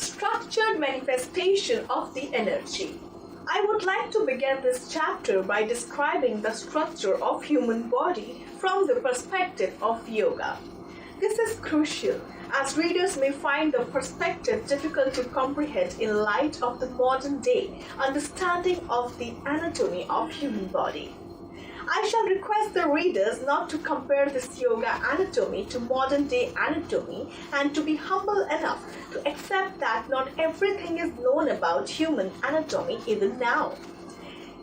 structured manifestation of the energy. I would like to begin this chapter by describing the structure of human body from the perspective of yoga. This is crucial as readers may find the perspective difficult to comprehend in light of the modern day understanding of the anatomy of human body. I shall request the readers not to compare this yoga anatomy to modern day anatomy and to be humble enough to accept that not everything is known about human anatomy even now.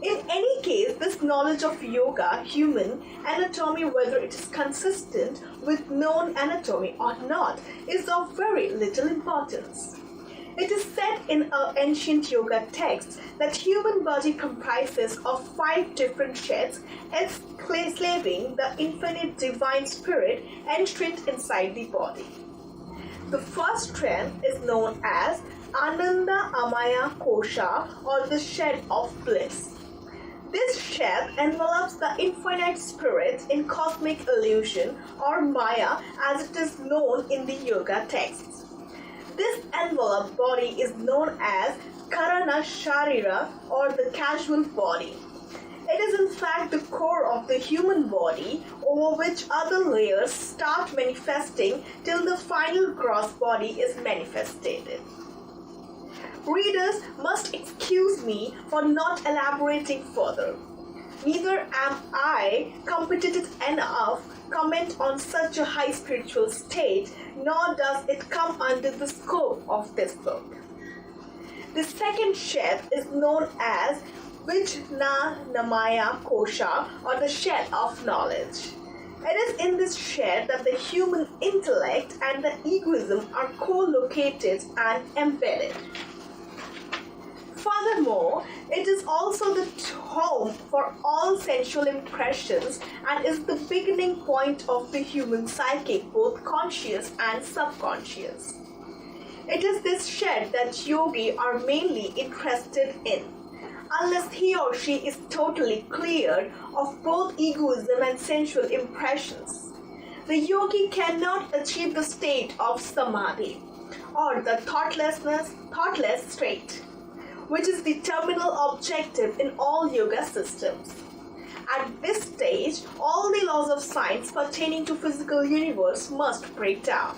In any case, this knowledge of yoga, human anatomy, whether it is consistent with known anatomy or not, is of very little importance. It is said in an ancient yoga text that human body comprises of 5 different sheds, enslaving the infinite divine spirit enshrined inside the body. The first shed is known as Ananda Amaya Kosha, or the shed of bliss. This shed envelops the infinite spirit in cosmic illusion, or Maya as it is known in the yoga texts. This enveloped body is known as Karana Sharira, or the casual body. It is in fact the core of the human body over which other layers start manifesting till the final gross body is manifested. Readers must excuse me for not elaborating further. Neither am I competent enough comment on such a high spiritual state, nor does it come under the scope of this book. The second shed is known as Vijnanamaya Kosha, or the shed of knowledge. It is in this shed that the human intellect and the egoism are co-located and embedded. Furthermore, it is also the home for all sensual impressions and is the beginning point of the human psychic, both conscious and subconscious. It is this shed that yogis are mainly interested in. Unless he or she is totally cleared of both egoism and sensual impressions, the yogi cannot achieve the state of samadhi, or the thoughtless state, which is the terminal objective in all yoga systems. At this stage, all the laws of science pertaining to physical universe must break down.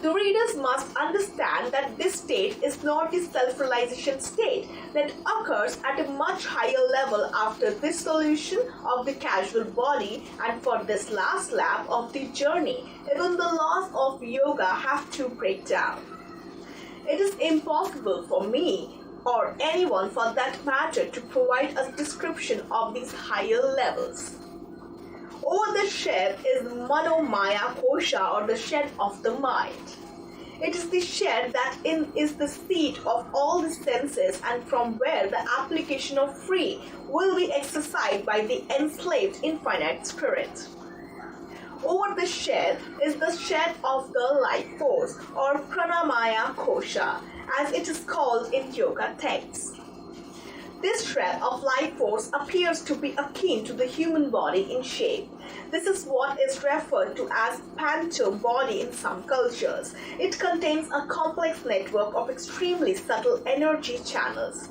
The readers must understand that this state is not the self-realization state that occurs at a much higher level after dissolution of the casual body, and for this last lap of the journey, even the laws of yoga have to break down. It is impossible for me or anyone for that matter to provide a description of these higher levels. Over the shed is Manomaya Kosha, or the shed of the mind. It is the shed that is the seat of all the senses and from where the application of free will be exercised by the enslaved infinite spirit. Over the shed is the shed of the life force, or Pranamaya Kosha, as it is called in yoga texts. This shred of life force appears to be akin to the human body in shape. This is what is referred to as panto body in some cultures. It contains a complex network of extremely subtle energy channels.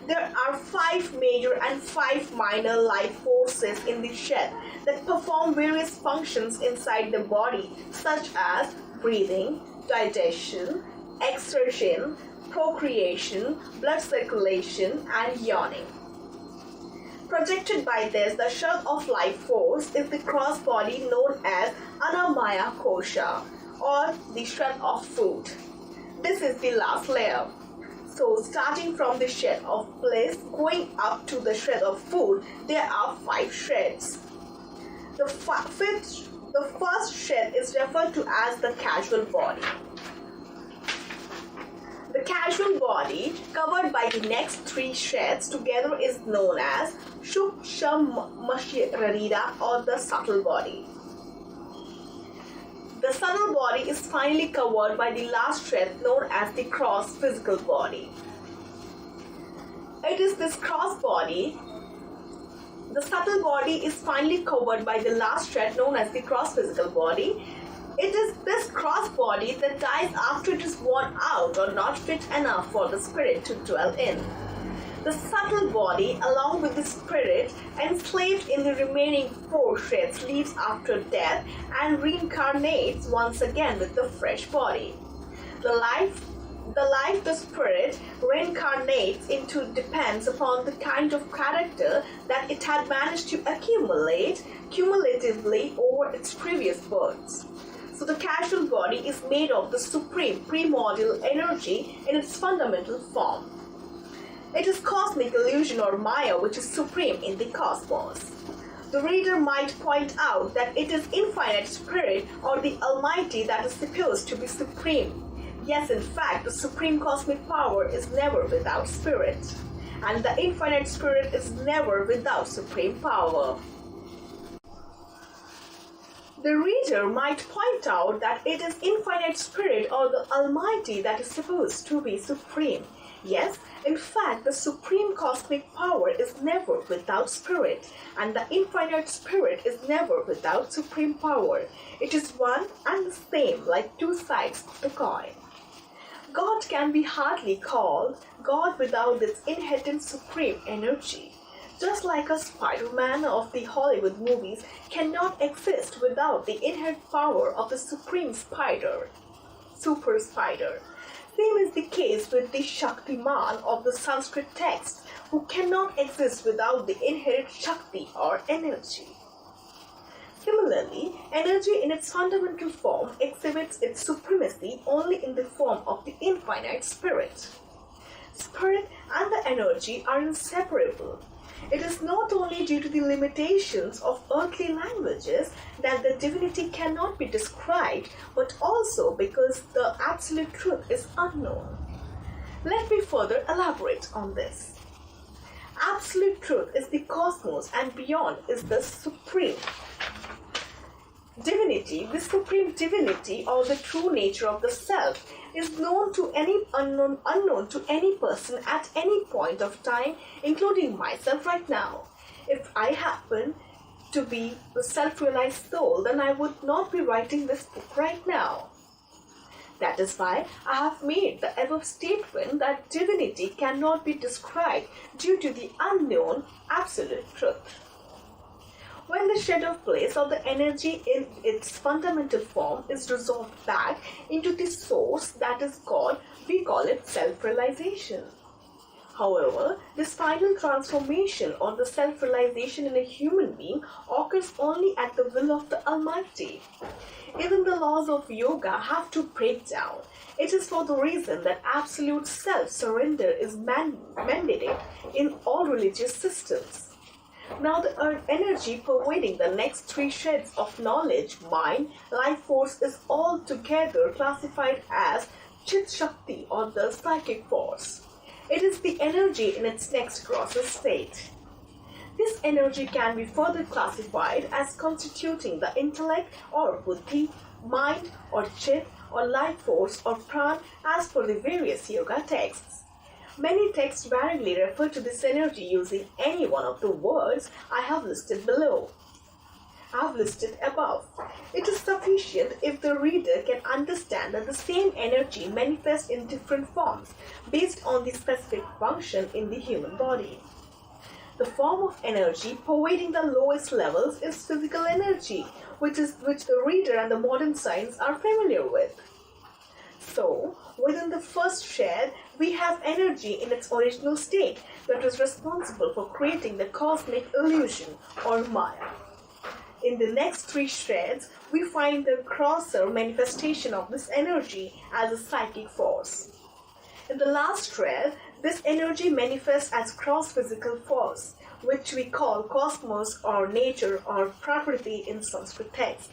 There are 5 major and 5 minor life forces in the shed that perform various functions inside the body, such as breathing, digestion, exertion, procreation, blood circulation, and yawning. Projected by this, the shed of life force is the cross body known as Anamaya Kosha, or the shed of food. This is the last layer. So starting from the shed of bliss, going up to the shed of food, there are 5 shreds. The first shed is referred to as the casual body. The casual body, covered by the next 3 shreds together, is known as Shukshamasharira, or the subtle body. The subtle body is finally covered by the last shred known as the cross physical body. It is this cross body. The subtle body is finally covered by the last shred known as the cross physical body. It is this cross body that dies after it is worn out or not fit enough for the spirit to dwell in. The subtle body, along with the spirit, enslaved in the remaining four shreds, leaves after death and reincarnates once again with the fresh body. The life the spirit reincarnates into depends upon the kind of character that it had managed to accumulate cumulatively over its previous births. So the casual body is made of the supreme primordial energy in its fundamental form. It is cosmic illusion or Maya which is supreme in the cosmos. The reader might point out that it is infinite spirit or the Almighty that is supposed to be supreme. Yes, in fact, the supreme cosmic power is never without spirit, and the infinite spirit is never without supreme power. The reader might point out that it is infinite spirit or the Almighty that is supposed to be supreme. Yes, in fact, the supreme cosmic power is never without spirit, and the infinite spirit is never without supreme power. It is one and the same, like two sides of the coin. God can be hardly called God without its inherent supreme energy. Just like a Spider-Man of the Hollywood movies cannot exist without the inherent power of the supreme spider, super spider. Same is the case with the Shaktiman of the Sanskrit text, who cannot exist without the inherent Shakti or energy. Similarly, energy in its fundamental form exhibits its supremacy only in the form of the infinite spirit. Spirit and the energy are inseparable. It is not only due to the limitations of earthly languages that the divinity cannot be described, but also because the absolute truth is unknown. Let me further elaborate on this. Absolute truth is the cosmos, and beyond is the supreme divinity. The supreme divinity, or the true nature of the self, is known to any unknown to any person at any point of time, including myself right now. If I happen to be a self-realized soul, then I would not be writing this book right now. That is why I have made the above statement that divinity cannot be described due to the unknown absolute truth. When the shed of place or the energy in its fundamental form is resolved back into the source that is God, we call it self-realization. However, this final transformation or the self-realization in a human being occurs only at the will of the Almighty. Even the laws of yoga have to break down. It is for the reason that absolute self-surrender is mandated in all religious systems. Now the energy pervading the next three shades of knowledge, mind, life force is altogether classified as Chit Shakti or the psychic force. It is the energy in its next grosser state. This energy can be further classified as constituting the intellect or buddhi, mind or chit or life force or pran as per the various yoga texts. Many texts variably refer to this energy using any one of the words I have listed above. It is sufficient if the reader can understand that the same energy manifests in different forms based on the specific function in the human body. The form of energy pervading the lowest levels is physical energy, which the reader and the modern science are familiar with. So, within the first shed, we have energy in its original state that is responsible for creating the cosmic illusion or Maya. In the next three shreds, we find the grosser manifestation of this energy as a psychic force. In the last shred, this energy manifests as gross physical force, which we call cosmos or nature or prakriti in Sanskrit text.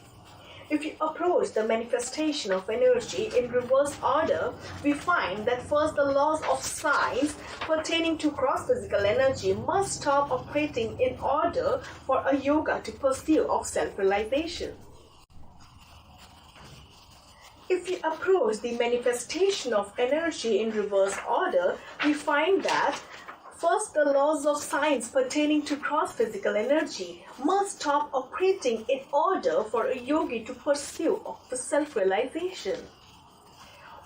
If you approach the manifestation of energy in reverse order, we find that first the laws of science pertaining to gross physical energy must stop operating in order for a yoga to pursue of self-realization. If you approach the manifestation of energy in reverse order, we find that First, the laws of science pertaining to gross physical energy must stop operating in order for a yogi to pursue the self-realization.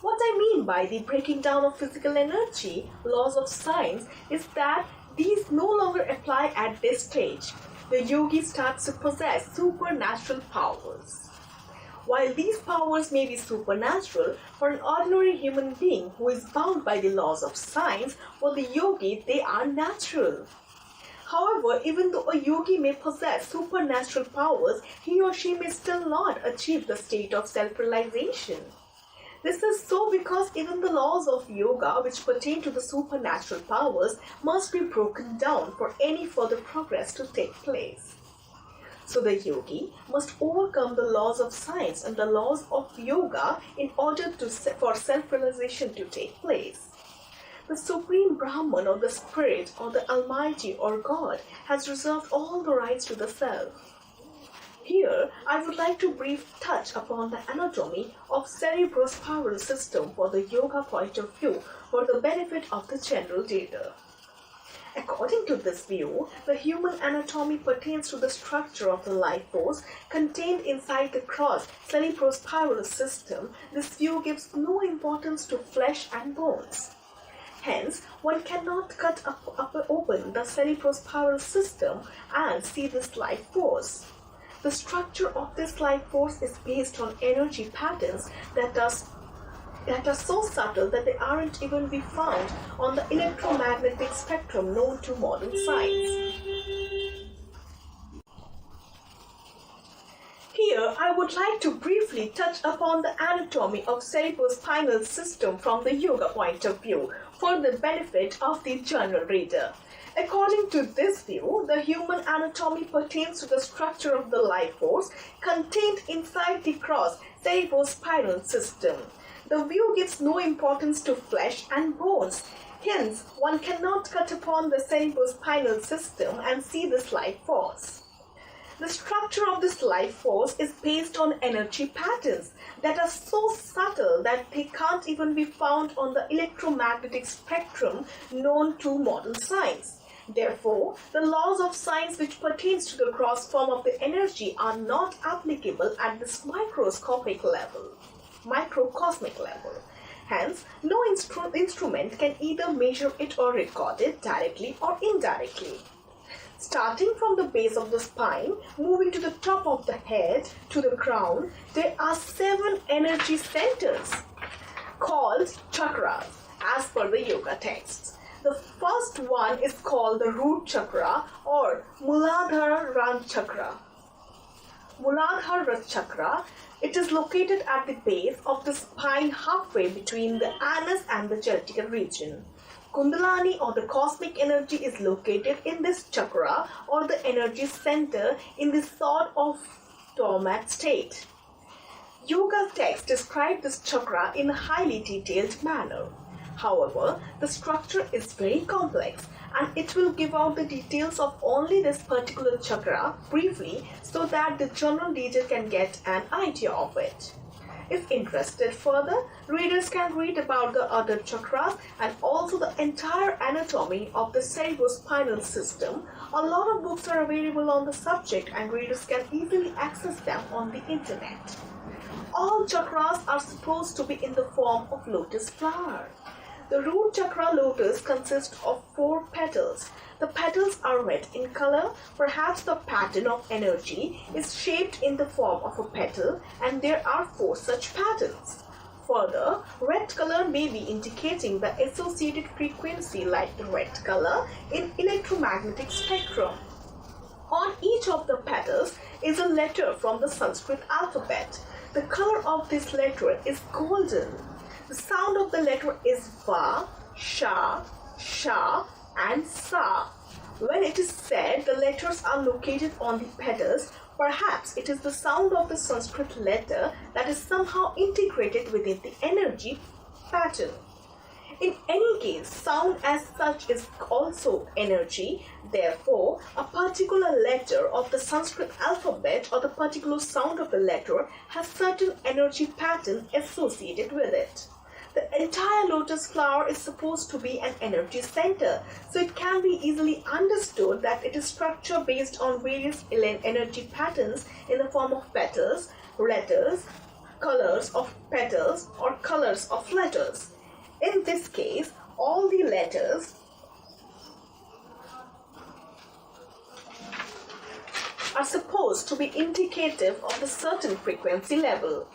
What I mean by the breaking down of physical energy laws of science is that these no longer apply at this stage. The yogi starts to possess supernatural powers. While these powers may be supernatural, for an ordinary human being who is bound by the laws of science, for the yogi they are natural. However, even though a yogi may possess supernatural powers, he or she may still not achieve the state of self-realization. This is so because even the laws of yoga which pertain to the supernatural powers must be broken down for any further progress to take place. So the yogi must overcome the laws of science and the laws of yoga in order for self-realization to take place. The Supreme Brahman or the Spirit or the Almighty or God has reserved all the rights to the self. Here, I would like to briefly touch upon the anatomy of cerebrospinal system for the yoga point of view for the benefit of the general reader. According to this view, the human anatomy pertains to the structure of the life force contained inside the cross cerebrospinal system. This view gives no importance to flesh and bones. Hence, one cannot cut open the cerebrospinal system and see this life force. The structure of this life force is based on energy patterns that are so subtle that they aren't even be found on the electromagnetic spectrum known to modern science. Here, I would like to briefly touch upon the anatomy of cerebrospinal system from the yoga point of view for the benefit of the general reader. According to this view, the human anatomy pertains to the structure of the life force contained inside the cross cerebrospinal system. The view gives no importance to flesh and bones. Hence, one cannot cut upon the cerebrospinal system and see this life force. The structure of this life force is based on energy patterns that are so subtle that they can't even be found on the electromagnetic spectrum known to modern science. Therefore, the laws of science which pertains to the gross form of the energy are not applicable at this microcosmic level. Hence, no instrument can either measure it or record it directly or indirectly. Starting from the base of the spine, moving to the top of the head to the crown, there are 7 energy centers called chakras as per the yoga texts. The first one is called the root chakra or Muladhara chakra. Muladhara chakra, it is located at the base of the spine halfway between the anus and the genital region. Kundalini or the cosmic energy is located in this chakra or the energy center in the sort of dormant state. Yoga texts describe this chakra in a highly detailed manner. However, the structure is very complex and it will give out the details of only this particular chakra briefly so that the general reader can get an idea of it. If interested further, readers can read about the other chakras and also the entire anatomy of the cerebrospinal system. A lot of books are available on the subject and readers can easily access them on the internet. All chakras are supposed to be in the form of lotus flower. The root chakra lotus consists of 4 petals. The petals are red in color. Perhaps the pattern of energy is shaped in the form of a petal and there are 4 such patterns. Further, red color may be indicating the associated frequency like the red color in electromagnetic spectrum. On each of the petals is a letter from the Sanskrit alphabet. The color of this letter is golden. The sound of the letter is Va, Sha, Sha and Sa. When it is said the letters are located on the petals, perhaps it is the sound of the Sanskrit letter that is somehow integrated within the energy pattern. In any case, sound as such is also energy. Therefore, a particular letter of the Sanskrit alphabet or the particular sound of the letter has certain energy pattern associated with it. The entire lotus flower is supposed to be an energy center, so it can be easily understood that it is structured based on various energy patterns in the form of petals, letters, colors of petals, or colors of letters. In this case, all the letters are supposed to be indicative of a certain frequency level.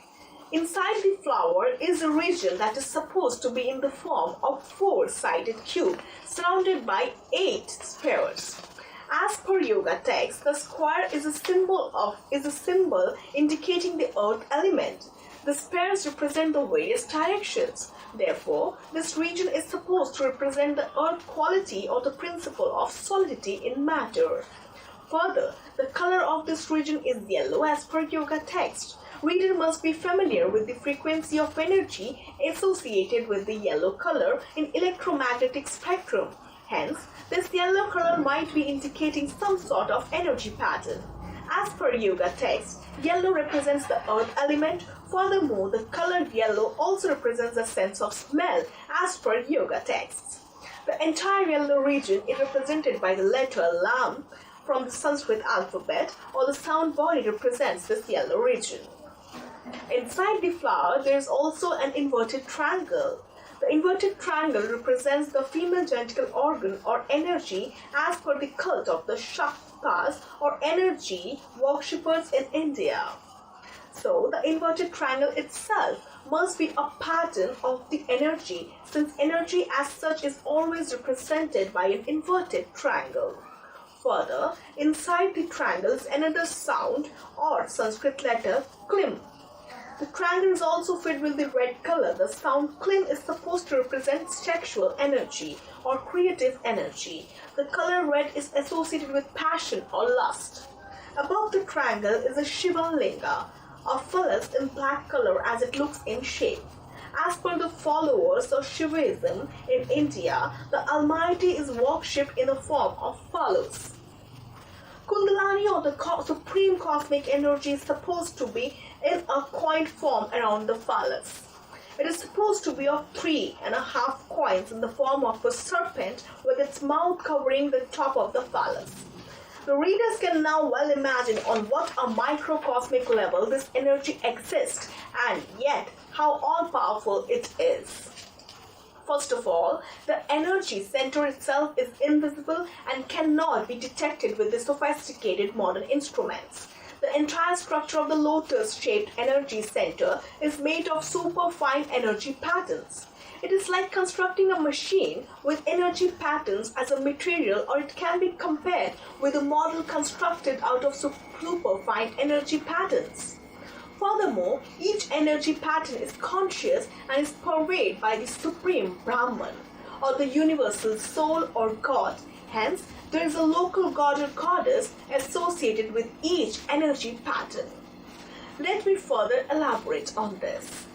Inside the flower is a region that is supposed to be in the form of four-sided cube surrounded by 8 spheres. As per yoga texts, the square is a symbol indicating the earth element. The spheres represent the various directions. Therefore, this region is supposed to represent the earth quality or the principle of solidity in matter. Further, the color of this region is yellow as per yoga text. Reader must be familiar with the frequency of energy associated with the yellow color in electromagnetic spectrum. Hence, this yellow color might be indicating some sort of energy pattern. As per yoga text, yellow represents the earth element. Furthermore, the color yellow also represents a sense of smell as per yoga texts. The entire yellow region is represented by the letter Lam from the Sanskrit alphabet, or the sound body represents this yellow region. Inside the flower, there is also an inverted triangle. The inverted triangle represents the female genital organ or energy as per the cult of the Shaktas or energy worshippers in India. So, the inverted triangle itself must be a pattern of the energy, since energy as such is always represented by an inverted triangle. Further, inside the triangle is another sound or Sanskrit letter Klim. The triangle is also filled with the red color. The sound Klim is supposed to represent sexual energy or creative energy. The color red is associated with passion or lust. Above the triangle is a Shiva Linga, a phallus in black color as it looks in shape. As per the followers of Shivaism in India, the Almighty is worshipped in the form of phallus. Kundalini, or the supreme cosmic energy, is supposed to be in a coin form around the phallus. It is supposed to be of 3.5 coins in the form of a serpent with its mouth covering the top of the phallus. The readers can now well imagine on what a microcosmic level this energy exists, and yet how all-powerful it is. First of all, the energy center itself is invisible and cannot be detected with the sophisticated modern instruments. The entire structure of the lotus-shaped energy center is made of superfine energy patterns. It is like constructing a machine with energy patterns as a material, or it can be compared with a model constructed out of superfine energy patterns. Furthermore, each energy pattern is conscious and is pervaded by the Supreme Brahman, or the universal soul or God. Hence, there is a local god or goddess associated with each energy pattern. Let me further elaborate on this.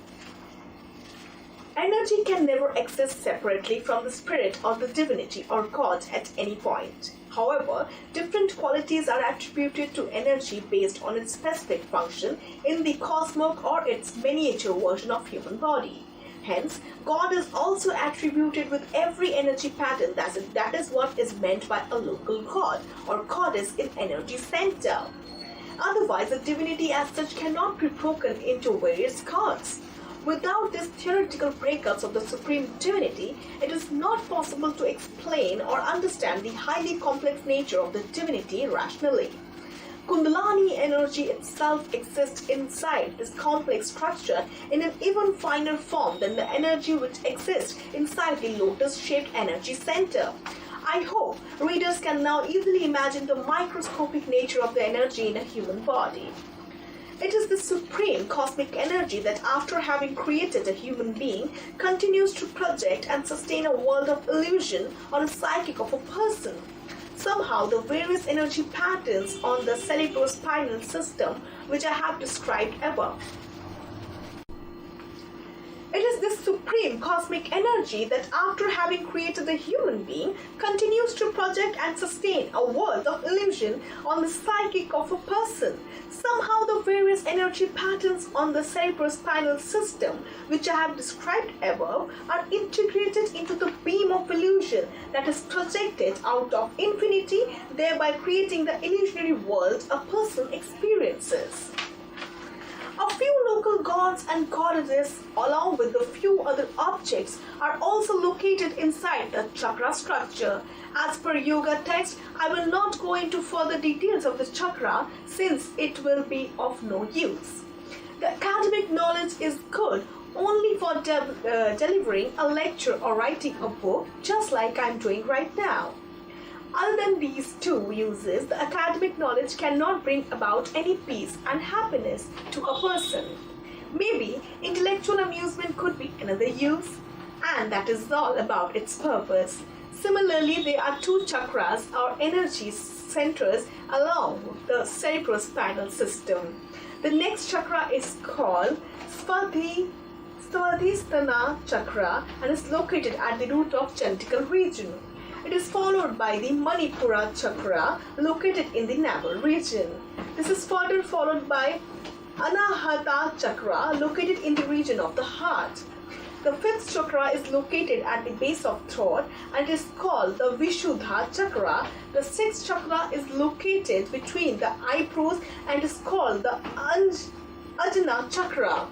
Energy can never exist separately from the spirit or the divinity or God at any point. However, different qualities are attributed to energy based on its specific function in the cosmos or its miniature version of human body. Hence, God is also attributed with every energy pattern. That is what is meant by a local god or goddess in energy center. Otherwise, the divinity as such cannot be broken into various gods. Without these theoretical breakups of the supreme divinity, it is not possible to explain or understand the highly complex nature of the divinity rationally. Kundalini energy itself exists inside this complex structure in an even finer form than the energy which exists inside the lotus-shaped energy center. I hope readers can now easily imagine the microscopic nature of the energy in a human body. It is the supreme cosmic energy that, after having created a human being, continues to project and sustain a world of illusion on the psychic of a person. Somehow, the various energy patterns on the cerebrospinal system, which I have described above. It is is this supreme cosmic energy that, after having created the human being, continues to project and sustain a world of illusion on the psychic of a person. Somehow the various energy patterns on the cerebrospinal system, which I have described above, are integrated into the beam of illusion that is projected out of infinity, thereby creating the illusionary world a person experiences. A few local gods and goddesses, along with a few other objects, are also located inside the chakra structure. As per yoga text, I will not go into further details of the chakra since it will be of no use. The academic knowledge is good only for delivering a lecture or writing a book, just like I'm doing right now. Other than these two uses, the academic knowledge cannot bring about any peace and happiness to a person. Maybe intellectual amusement could be another use, and that is all about its purpose. Similarly, there are two chakras or energy centers along the cerebrospinal system. The next chakra is called Svadhisthana chakra and is located at the root of genital region. It is followed by the Manipura chakra located in the navel region. This is further followed by Anahata chakra located in the region of the heart. The fifth chakra is located at the base of throat and is called the Vishuddha chakra. The sixth chakra is located between the eyebrows and is called the Ajna chakra.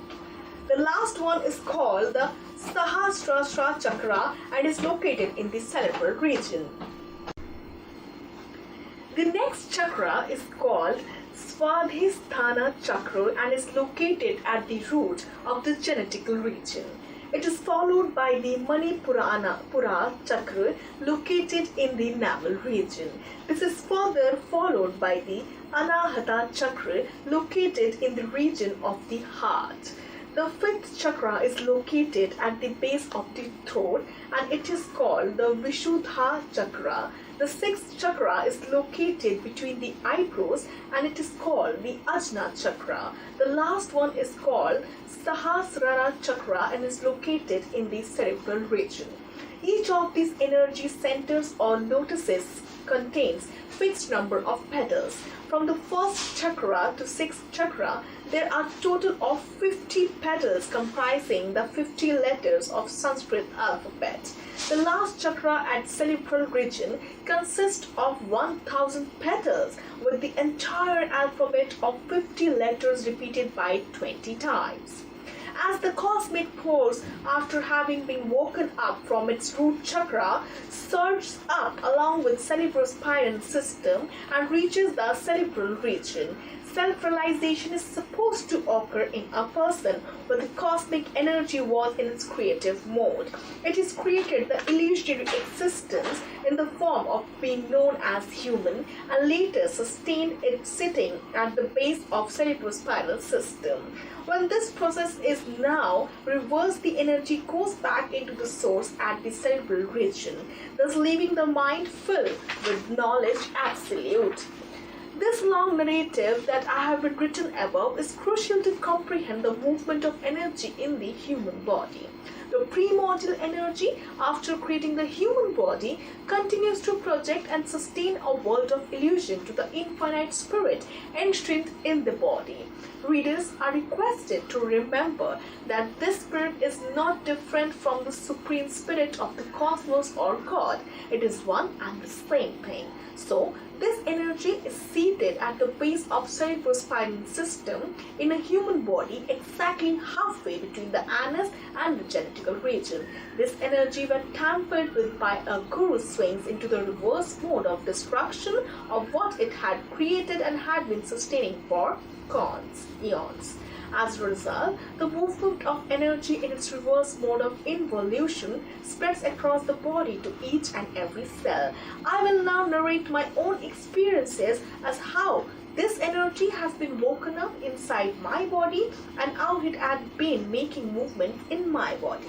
The last one is called the Sahasrara chakra and is located in the cerebral region. The next chakra is called Svadhisthana chakra and is located at the root of the genital region. It is followed by the Manipura chakra located in the navel region. This is further followed by the Anahata chakra located in the region of the heart. The fifth chakra is located at the base of the throat and it is called the Vishuddha chakra. The sixth chakra is located between the eyebrows and it is called the Ajna chakra. The last one is called Sahasrara chakra and is located in the cerebral region. Each of these energy centers or lotuses contains fixed number of petals. From the first chakra to sixth chakra, there are total of 50 petals comprising the 50 letters of Sanskrit alphabet. The last chakra at cerebral region consists of 1000 petals with the entire alphabet of 50 letters repeated by 20 times. As the cosmic force, after having been woken up from its root chakra, surges up along with cerebrospinal system and reaches the cerebral region. Self-realization is supposed to occur in a person when the cosmic energy was in its creative mode. It is created the illusionary existence in the form of being known as human and later sustained it sitting at the base of cerebrospinal system. When this process is now reversed, the energy goes back into the source at the cerebral region, thus leaving the mind filled with knowledge absolute. This long narrative that I have written above is crucial to comprehend the movement of energy in the human body. The primordial energy, after creating the human body, continues to project and sustain a world of illusion to the infinite spirit enshrined in the body. Readers are requested to remember that this spirit is not different from the supreme spirit of the cosmos or God. It is one and the same thing. So, this energy is seated at the base of cerebrospinal system in a human body exactly halfway between the anus and the genital region. This energy, when tampered with by a guru, swings into the reverse mode of destruction of what it had created and had been sustaining for eons. As a result, the movement of energy in its reverse mode of involution spreads across the body to each and every cell. I will now narrate my own experiences as how this energy has been woken up inside my body and how it had been making movements in my body.